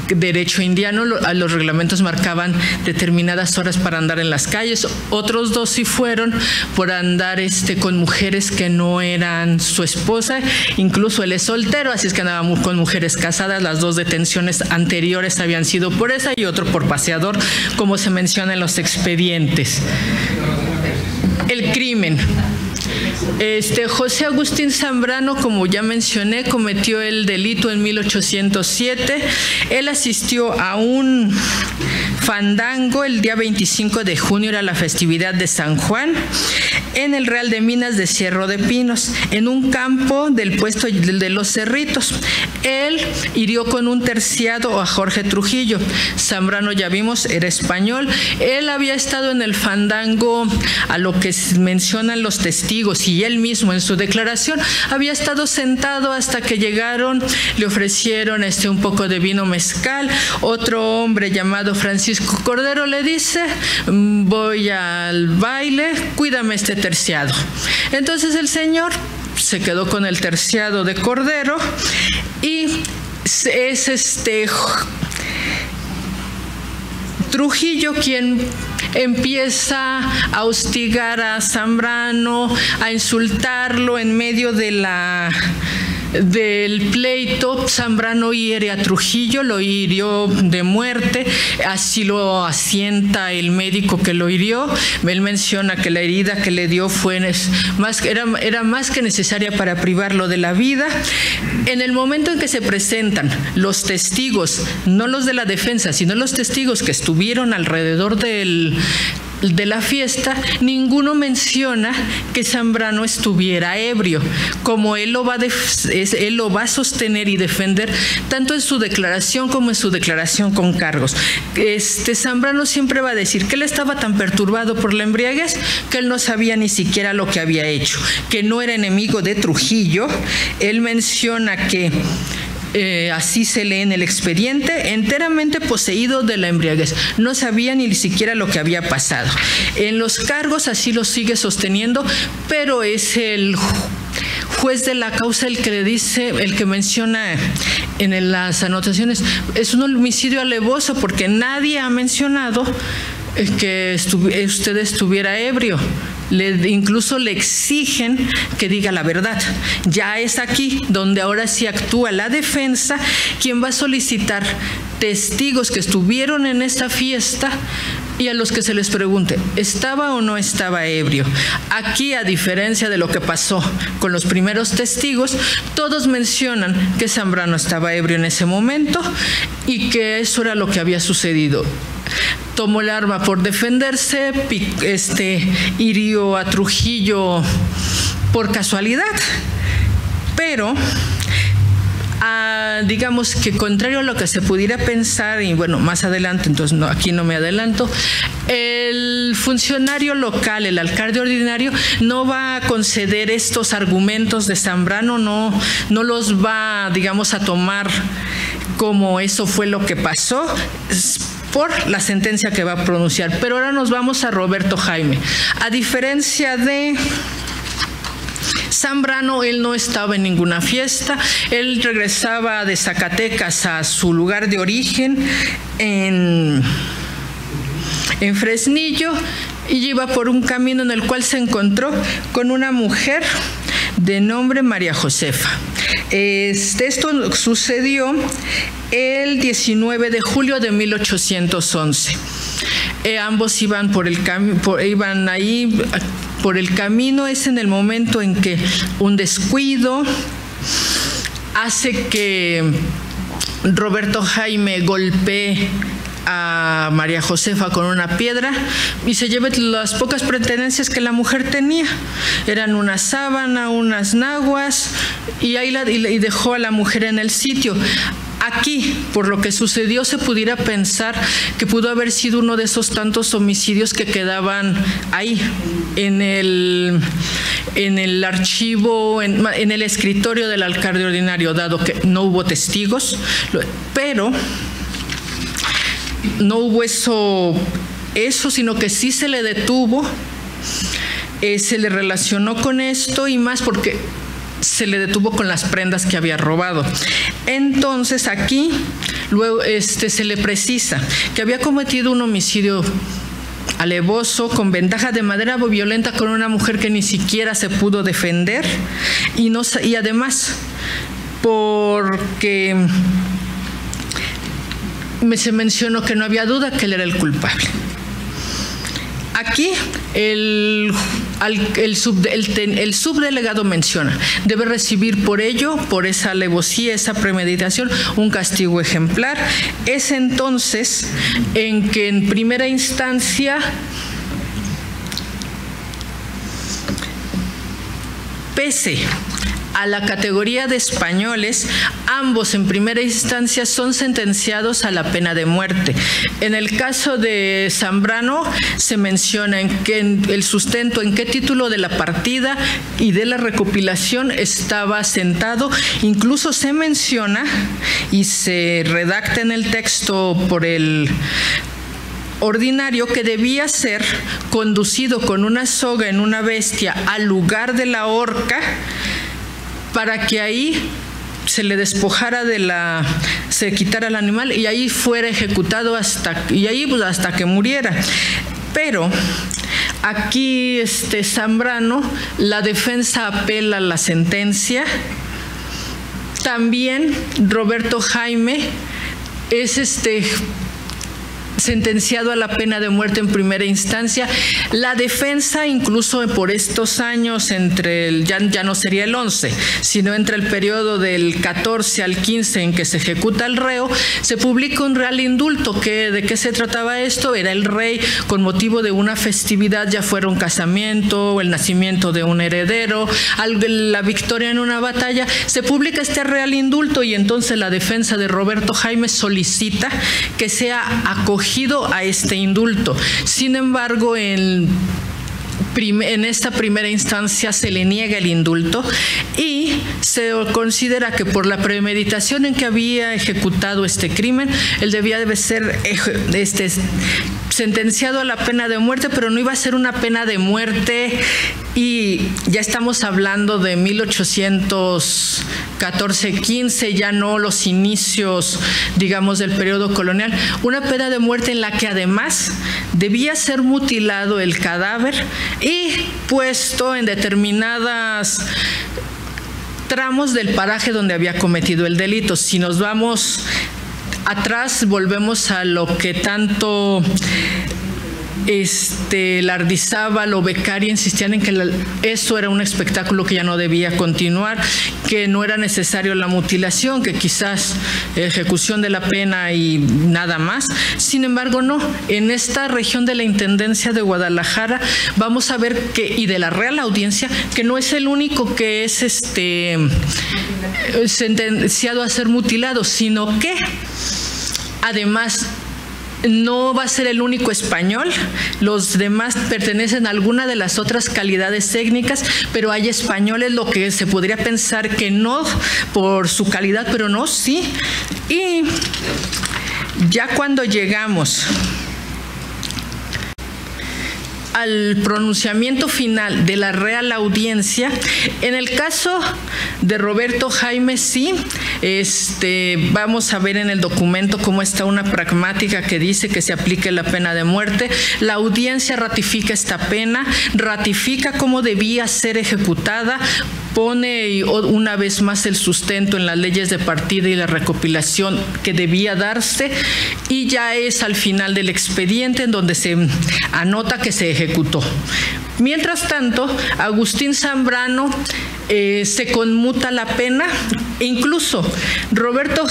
derecho indiano, los reglamentos marcaban determinadas horas para andar en las calles. Otros dos sí fueron por andar con mujeres que no eran su esposa. Incluso él es soltero, así es que andaba con mujeres casadas. Las dos detenciones anteriores habían sido por esa, y otro por paseador, como se menciona en los expedientes. El crimen. José Agustín Zambrano, como ya mencioné, cometió el delito en 1807. Él asistió a un fandango el día 25 de junio, era la festividad de San Juan, en el Real de Minas de Sierra de Pinos, en un campo del puesto de los Cerritos. Él hirió con un terciado a Jorge Trujillo. Zambrano, ya vimos, era español. Él había estado en el fandango, a lo que mencionan los testigos, y él mismo en su declaración había estado sentado hasta que llegaron, le ofrecieron un poco de vino mezcal. Otro hombre llamado Francisco Cordero le dice: voy al baile, cuídame este terciado. Entonces el señor se quedó con el terciado de Cordero, y es Trujillo quien empieza a hostigar a Zambrano, a insultarlo en medio del pleito. Zambrano hiere a Trujillo, lo hirió de muerte, así lo asienta el médico que lo hirió. Él menciona que la herida que le dio era más que necesaria para privarlo de la vida. En el momento en que se presentan los testigos, no los de la defensa, sino los testigos que estuvieron alrededor del de la fiesta, ninguno menciona que Zambrano estuviera ebrio, como él lo va a sostener y defender tanto en su declaración como en su declaración con cargos. Zambrano siempre va a decir que él estaba tan perturbado por la embriaguez que él no sabía ni siquiera lo que había hecho, que no era enemigo de Trujillo. Él menciona que así se lee en el expediente, enteramente poseído de la embriaguez. No sabía ni siquiera lo que había pasado. En los cargos así lo sigue sosteniendo, pero es el juez de la causa el que le dice, el que menciona en las anotaciones, es un homicidio alevoso porque nadie ha mencionado que usted estuviera ebrio. Incluso le exigen que diga la verdad. Ya es aquí donde ahora sí actúa la defensa, quien va a solicitar testigos que estuvieron en esta fiesta y a los que se les pregunte, ¿estaba o no estaba ebrio? Aquí, a diferencia de lo que pasó con los primeros testigos, todos mencionan que Zambrano estaba ebrio en ese momento y que eso era lo que había sucedido. Tomó el arma por defenderse, hirió a Trujillo por casualidad, pero digamos que contrario a lo que se pudiera pensar, y bueno, más adelante, entonces no, aquí no me adelanto, el funcionario local, el alcalde ordinario, no va a conceder estos argumentos de Zambrano, no los va, digamos, a tomar como eso fue lo que pasó, por la sentencia que va a pronunciar. Pero ahora nos vamos a Roberto Jaime. A diferencia de Zambrano, él no estaba en ninguna fiesta, él regresaba de Zacatecas a su lugar de origen en Fresnillo y iba por un camino en el cual se encontró con una mujer de nombre María Josefa. Esto sucedió el 19 de julio de 1811. Ambos iban iban ahí por el camino. Es en el momento en que un descuido hace que Roberto Jaime golpee a María Josefa con una piedra y se lleve las pocas pertenencias que la mujer tenía. Eran una sábana, unas naguas, y ahí y dejó a la mujer en el sitio. Aquí, por lo que sucedió, se pudiera pensar que pudo haber sido uno de esos tantos homicidios que quedaban ahí, en el archivo, en el escritorio del alcalde ordinario, dado que no hubo testigos, pero no hubo eso, sino que sí se le detuvo, se le relacionó con esto y más porque se le detuvo con las prendas que había robado. Entonces aquí luego se le precisa que había cometido un homicidio alevoso con ventaja de manera violenta con una mujer que ni siquiera se pudo defender y además porque se mencionó que no había duda que él era el culpable. Aquí el subdelegado menciona, debe recibir por ello, por esa alevosía, esa premeditación, un castigo ejemplar. Es entonces en que en primera instancia pese a la categoría de españoles, ambos en primera instancia son sentenciados a la pena de muerte. En el caso de Zambrano se menciona en el sustento, en qué título de la partida y de la recopilación estaba sentado. Incluso se menciona y se redacta en el texto por el ordinario que debía ser conducido con una soga en una bestia al lugar de la horca, para que ahí se le despojara se quitara el animal y ahí fuera ejecutado hasta que muriera. Pero aquí Zambrano, la defensa apela a la sentencia. También Roberto Jaime sentenciado a la pena de muerte en primera instancia. La defensa, incluso por estos años, ya no sería el 11, sino entre el periodo del 14 al 15 en que se ejecuta el reo, se publica un real indulto. ¿De qué se trataba esto? Era el rey, con motivo de una festividad, ya fuera un casamiento o el nacimiento de un heredero, la victoria en una batalla, se publica este real indulto, y entonces la defensa de Roberto Jaimes solicita que sea acogido a este indulto. Sin embargo, en esta primera instancia se le niega el indulto y se considera que por la premeditación en que había ejecutado este crimen, él debía de ser sentenciado a la pena de muerte, pero no iba a ser una pena de muerte, y ya estamos hablando de 1814-15, ya no los inicios, digamos, del periodo colonial. Una pena de muerte en la que además debía ser mutilado el cadáver y puesto en determinadas tramos del paraje donde había cometido el delito. Si nos vamos atrás, volvemos a lo que tanto Lardizábal o Beccaria insistían en que eso era un espectáculo que ya no debía continuar, que no era necesario la mutilación, que quizás ejecución de la pena y nada más. Sin embargo, no. En esta región de la Intendencia de Guadalajara vamos a ver que, y de la Real Audiencia, que no es el único que es sentenciado a ser mutilado, sino que además no va a ser el único español. Los demás pertenecen a alguna de las otras calidades técnicas, pero hay españoles, lo que se podría pensar que no por su calidad, pero no, sí. Y ya cuando llegamos al pronunciamiento final de la Real Audiencia, en el caso de Roberto Jaimes, sí, vamos a ver en el documento cómo está una pragmática que dice que se aplique la pena de muerte. La audiencia ratifica esta pena, ratifica cómo debía ser ejecutada, pone una vez más el sustento en las leyes de partida y la recopilación que debía darse, y ya es al final del expediente en donde se anota que se ejecutó. Mientras tanto, Agustín Zambrano se conmuta la pena, e incluso Roberto,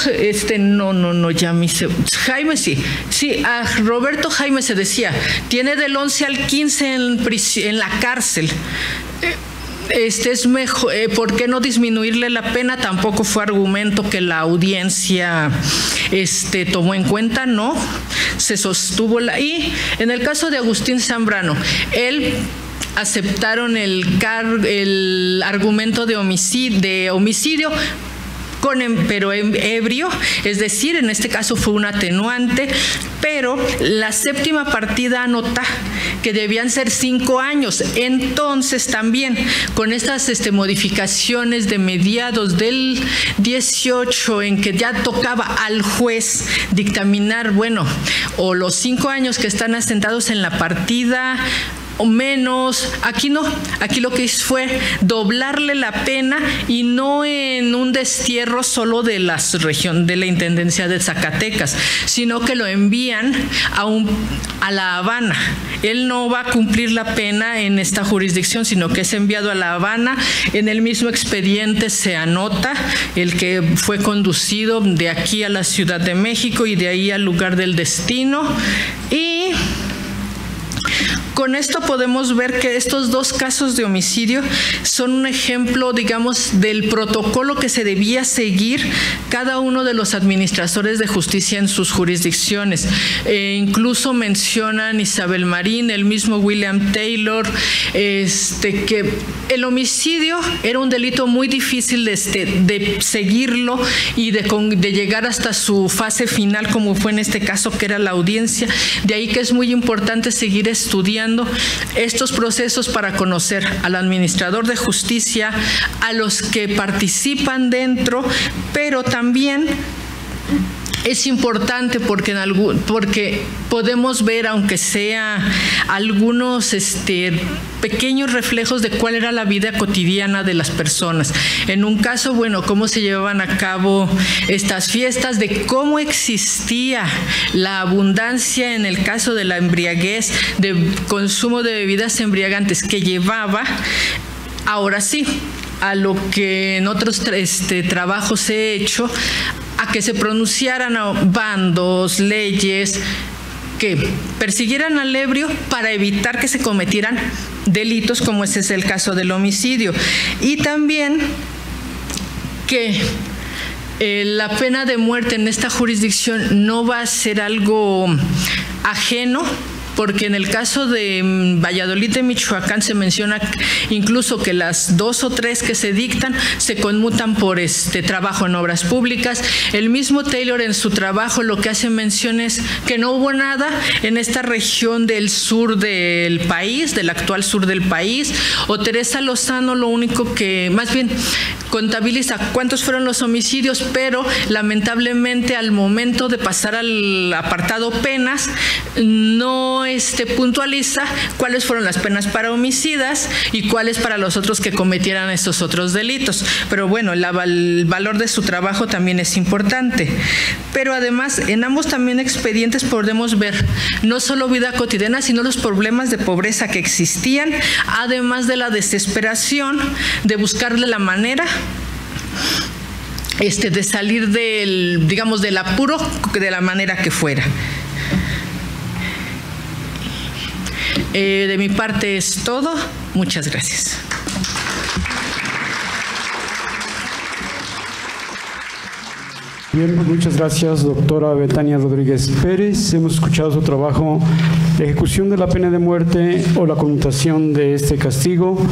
Jaime sí, a Roberto Jaime se decía, tiene del 11 al 15 en la cárcel. Es mejor, ¿por qué no disminuirle la pena? Tampoco fue argumento que la audiencia tomó en cuenta, no, se sostuvo y en el caso de Agustín Zambrano, él aceptaron el argumento de homicidio, pero ebrio, es decir, en este caso fue un atenuante, pero la séptima partida anota que debían ser 5 años. Entonces también con estas modificaciones de mediados del 18, en que ya tocaba al juez dictaminar, bueno, o los 5 años que están asentados en la partida o menos, aquí no, aquí lo que hizo fue doblarle la pena, y no en un destierro solo de la región de la Intendencia de Zacatecas, sino que lo envían a La Habana. Él no va a cumplir la pena en esta jurisdicción, sino que es enviado a La Habana. En el mismo expediente se anota el que fue conducido de aquí a la Ciudad de México y de ahí al lugar del destino. Y con esto podemos ver que estos 2 casos de homicidio son un ejemplo, digamos, del protocolo que se debía seguir cada uno de los administradores de justicia en sus jurisdicciones. Incluso mencionan Isabel Marín, el mismo William Taylor, que el homicidio era un delito muy difícil de seguirlo y de llegar hasta su fase final, como fue en este caso, que era la audiencia. De ahí que es muy importante seguir estudiando estos procesos para conocer al administrador de justicia, a los que participan dentro, pero también es importante porque podemos ver, aunque sea algunos pequeños reflejos de cuál era la vida cotidiana de las personas. En un caso, bueno, cómo se llevaban a cabo estas fiestas, de cómo existía la abundancia en el caso de la embriaguez, de consumo de bebidas embriagantes que llevaba, ahora sí, a lo que en otros trabajos he hecho, a que se pronunciaran bandos, leyes que persiguieran al ebrio para evitar que se cometieran delitos como ese es el caso del homicidio. Y también que la pena de muerte en esta jurisdicción no va a ser algo ajeno, porque en el caso de Valladolid de Michoacán se menciona incluso que las 2 o 3 que se dictan se conmutan por trabajo en obras públicas. El mismo Taylor en su trabajo lo que hace mención es que no hubo nada en esta región del sur del país, del actual sur del país, o Teresa Lozano lo único que, más bien, contabiliza cuántos fueron los homicidios, pero lamentablemente al momento de pasar al apartado penas no puntualiza cuáles fueron las penas para homicidas y cuáles para los otros que cometieran estos otros delitos. Pero bueno, el valor de su trabajo también es importante. Pero además, en ambos también expedientes podemos ver no solo vida cotidiana, sino los problemas de pobreza que existían, además de la desesperación de buscarle la manera de salir del apuro de la manera que fuera. De mi parte es todo. Muchas gracias. Bien, muchas gracias, doctora Betania Rodríguez Pérez. Hemos escuchado su trabajo, la ejecución de la pena de muerte o la conmutación de este castigo,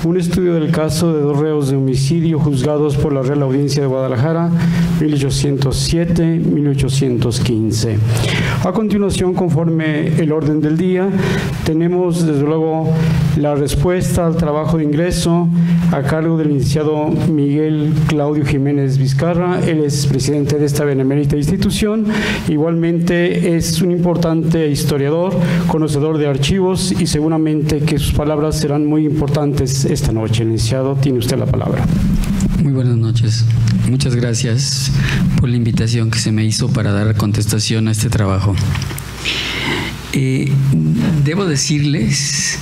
un estudio del caso de 2 reos de homicidio juzgados por la Real Audiencia de Guadalajara, 1807-1815. A continuación, conforme el orden del día, tenemos desde luego la respuesta al trabajo de ingreso a cargo del licenciado Miguel Claudio Jiménez Vizcarra. Él es presidente de esta benemérita institución. Igualmente es un importante historiador, conocedor de archivos y seguramente que sus palabras serán muy importantes esta noche. Licenciado, tiene usted la palabra. Muy buenas noches. Muchas gracias por la invitación que se me hizo para dar contestación a este trabajo. Debo decirles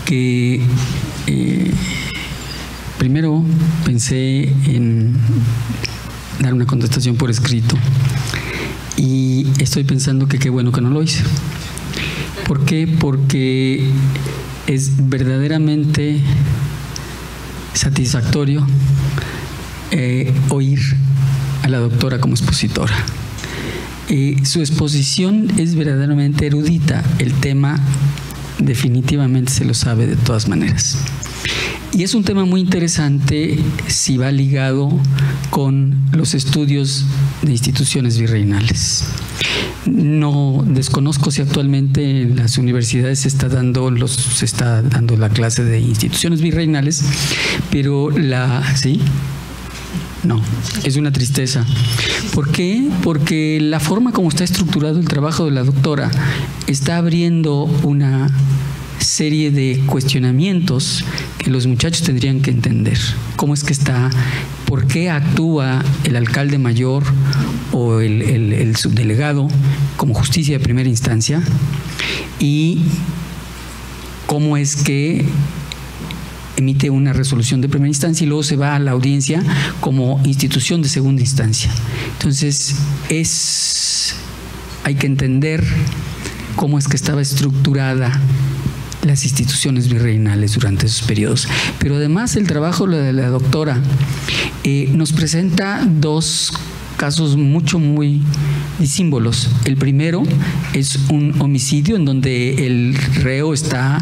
que primero pensé en dar una contestación por escrito y estoy pensando que qué bueno que no lo hice. ¿Por qué? Porque es verdaderamente satisfactorio oír a la doctora como expositora. Su exposición es verdaderamente erudita, el tema definitivamente se lo sabe de todas maneras. Y es un tema muy interesante si va ligado con los estudios de instituciones virreinales. No desconozco si actualmente en las universidades se está dando la clase de instituciones virreinales, pero ¿sí? No, es una tristeza. ¿Por qué? Porque la forma como está estructurado el trabajo de la doctora está abriendo una serie de cuestionamientos que los muchachos tendrían que entender. ¿Cómo es que está? ¿Por qué actúa el alcalde mayor o el subdelegado como justicia de primera instancia? ¿Y cómo es que emite una resolución de primera instancia y luego se va a la audiencia como institución de segunda instancia? Entonces, hay que entender cómo es que estaba estructurada las instituciones virreinales durante esos periodos. Pero además el trabajo de la doctora nos presenta 2 casos muy símbolos. El primero es un homicidio en donde el reo está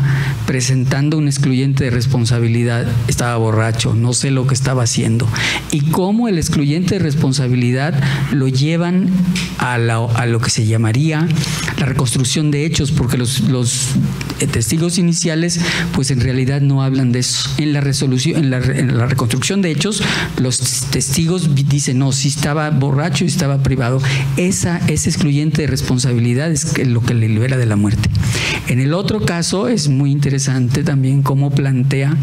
presentando un excluyente de responsabilidad. Estaba borracho, no sé lo que estaba haciendo. Y cómo el excluyente de responsabilidad lo llevan a lo que se llamaría la reconstrucción de hechos, porque los testigos iniciales pues en realidad no hablan de eso. En la reconstrucción de hechos, los testigos dicen, no, sí estaba borracho, borracho y estaba privado. Ese excluyente de responsabilidad es lo que le libera de la muerte. En el otro caso es muy interesante también cómo plantea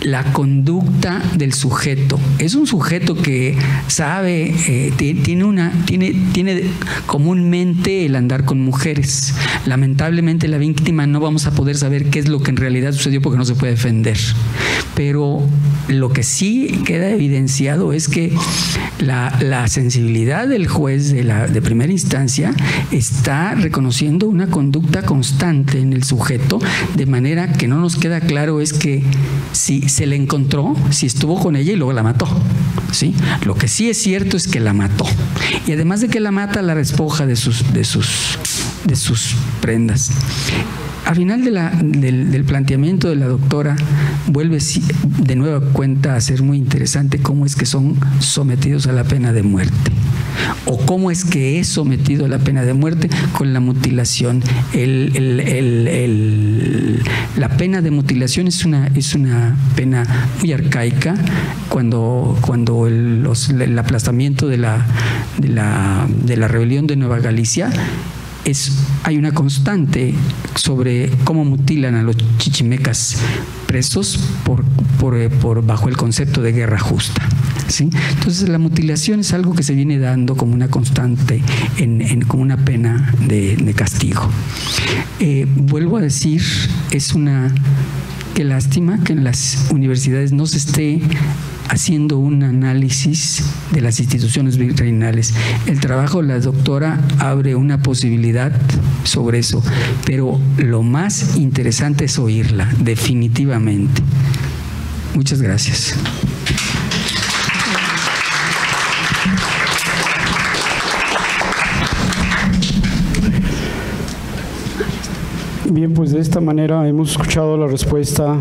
la conducta del sujeto. Es un sujeto que sabe, tiene comúnmente el andar con mujeres. Lamentablemente la víctima no vamos a poder saber qué es lo que en realidad sucedió porque no se puede defender. Pero lo que sí queda evidenciado es que la sensibilidad del juez de primera instancia está reconociendo una conducta constante en el sujeto, de manera que no nos queda claro es que si se le encontró, si estuvo con ella y luego la mató, ¿sí? Lo que sí es cierto es que la mató, y además de que la mata, la despoja de sus prendas. Al final del planteamiento de la doctora, vuelve de nueva cuenta a ser muy interesante cómo es que son sometidos a la pena de muerte, o cómo es que es sometido a la pena de muerte con la mutilación. La pena de mutilación es una pena muy arcaica. Cuando el aplastamiento de la rebelión de Nueva Galicia, hay una constante sobre cómo mutilan a los chichimecas presos bajo el concepto de guerra justa, ¿sí? Entonces la mutilación es algo que se viene dando como una constante, como una pena de castigo. Vuelvo a decir, qué lástima que en las universidades no se esté haciendo un análisis de las instituciones virreinales. El trabajo de la doctora abre una posibilidad sobre eso, pero lo más interesante es oírla, definitivamente. Muchas gracias. Bien, pues de esta manera hemos escuchado la respuesta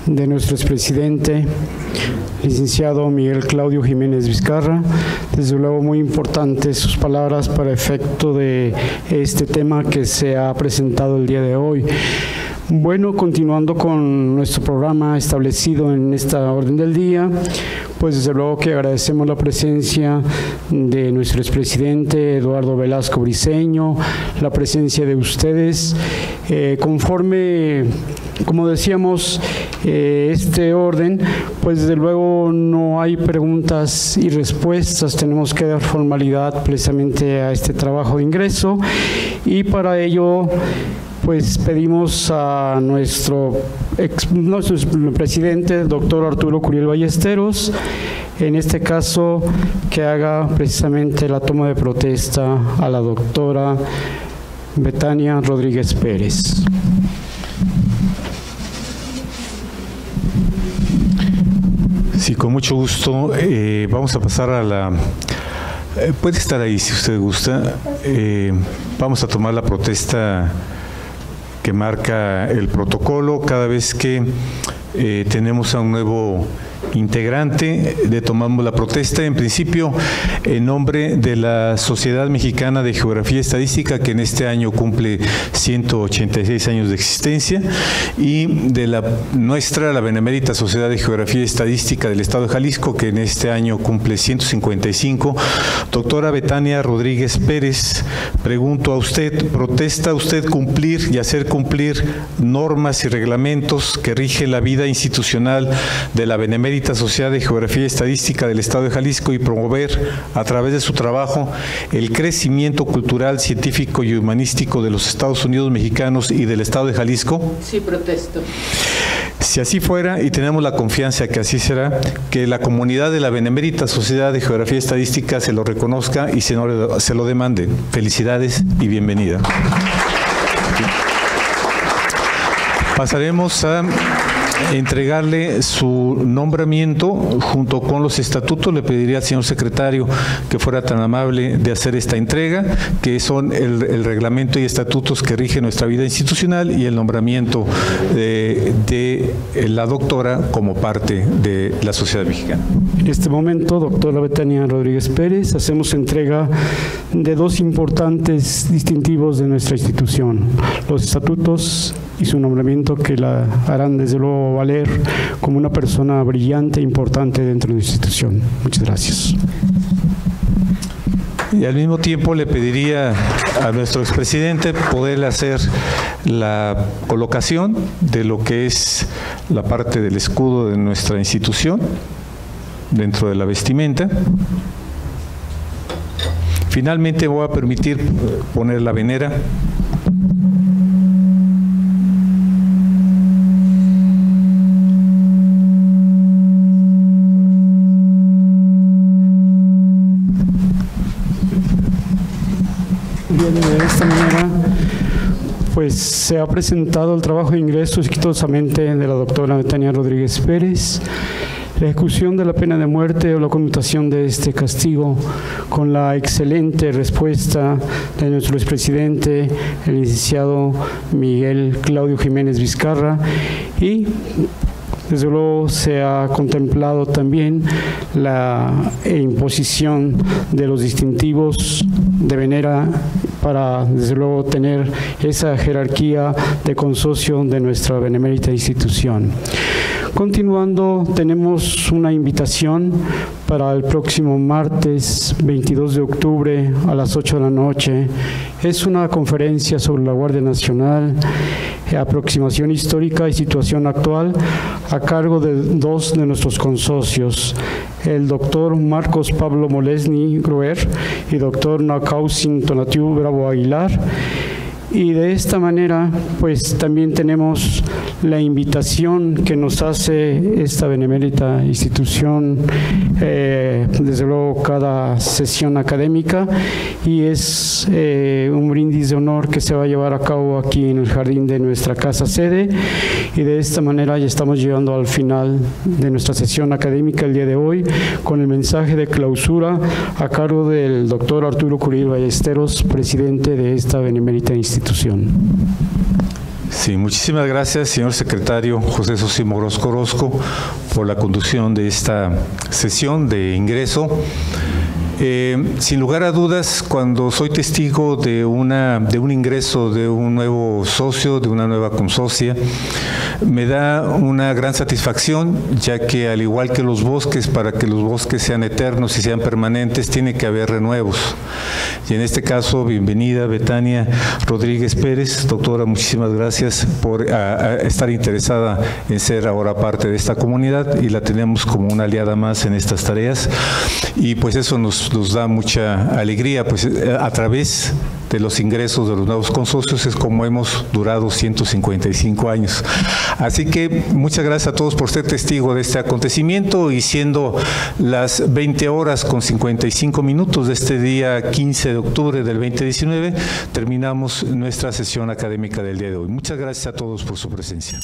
de nuestro expresidente, licenciado Miguel Claudio Jiménez Vizcarra. Desde luego muy importantes sus palabras para efecto de este tema que se ha presentado el día de hoy. Bueno, continuando con nuestro programa establecido en esta orden del día, pues desde luego que agradecemos la presencia de nuestro expresidente Eduardo Velasco Briceño, la presencia de ustedes. Conforme, como decíamos, este orden, pues desde luego no hay preguntas y respuestas, tenemos que dar formalidad precisamente a este trabajo de ingreso, y para ello pues pedimos a nuestro presidente, el doctor Arturo Curiel Ballesteros, en este caso que haga precisamente la toma de protesta a la doctora Betania Rodríguez Pérez. Sí, con mucho gusto. Vamos a pasar a la... puede estar ahí si usted gusta. Vamos a tomar la protesta que marca el protocolo. Cada vez que tenemos a un nuevo integrante, le tomamos la protesta, en principio en nombre de la Sociedad Mexicana de Geografía y Estadística, que en este año cumple 186 años de existencia, y de la Benemérita Sociedad de Geografía y Estadística del Estado de Jalisco, que en este año cumple 155. Doctora Betania Rodríguez Pérez, pregunto a usted, ¿protesta usted cumplir y hacer cumplir normas y reglamentos que rigen la vida institucional de la Benemérita Sociedad de Geografía y Estadística del Estado de Jalisco y promover a través de su trabajo el crecimiento cultural, científico y humanístico de los Estados Unidos mexicanos y del Estado de Jalisco? Sí, protesto. Si así fuera, y tenemos la confianza que así será, que la comunidad de la Benemérita Sociedad de Geografía y Estadística se lo reconozca y se lo demande. Felicidades y bienvenida. Pasaremos a entregarle su nombramiento junto con los estatutos. Le pediría al señor secretario que fuera tan amable de hacer esta entrega, que son el reglamento y estatutos que rigen nuestra vida institucional y el nombramiento de la doctora como parte de la sociedad mexicana. En este momento, doctora Betania Rodríguez Pérez, hacemos entrega de dos importantes distintivos de nuestra institución, los estatutos y su nombramiento, que la harán desde luego haciendo valer como una persona brillante e importante dentro de la institución. Muchas gracias. Y al mismo tiempo le pediría a nuestro expresidente poder hacer la colocación de lo que es la parte del escudo de nuestra institución dentro de la vestimenta. Finalmente voy a permitir poner la venera. Bien, de esta manera, pues se ha presentado el trabajo de ingreso exitosamente de la doctora Betania Rodríguez Pérez, la ejecución de la pena de muerte o la conmutación de este castigo, con la excelente respuesta de nuestro expresidente, el licenciado Miguel Claudio Jiménez Vizcarra, y desde luego se ha contemplado también la imposición de los distintivos de venera para, desde luego, tener esa jerarquía de consorcio de nuestra benemérita institución. Continuando, tenemos una invitación para el próximo martes 22 de octubre a las 8 de la noche. Es una conferencia sobre la Guardia Nacional, aproximación histórica y situación actual, a cargo de dos de nuestros consocios, el doctor Marcos Pablo Molesni Gruer y doctor Nacausin Tonatiu Bravo Aguilar. Y de esta manera, pues también tenemos la invitación que nos hace esta benemérita institución, desde luego cada sesión académica, y es un brindis de honor que se va a llevar a cabo aquí en el jardín de nuestra casa sede, y de esta manera ya estamos llegando al final de nuestra sesión académica el día de hoy, con el mensaje de clausura a cargo del doctor Arturo Curiel Ballesteros, presidente de esta benemérita institución. Sí, muchísimas gracias, señor secretario José Sosimo Orozco, por la conducción de esta sesión de ingreso. Sin lugar a dudas, cuando soy testigo de un ingreso de un nuevo socio, de una nueva consocia, me da una gran satisfacción, ya que al igual que los bosques, para que los bosques sean eternos y sean permanentes, tiene que haber renuevos. Y en este caso, bienvenida Betania Rodríguez Pérez. Doctora, muchísimas gracias por estar interesada en ser ahora parte de esta comunidad, y la tenemos como una aliada más en estas tareas, y pues eso nos da mucha alegría, pues a través de los ingresos de los nuevos consorcios es como hemos durado 155 años. Así que muchas gracias a todos por ser testigo de este acontecimiento, y siendo las 20 horas con 55 minutos de este día 15 de octubre del 2019, terminamos nuestra sesión académica del día de hoy. Muchas gracias a todos por su presencia.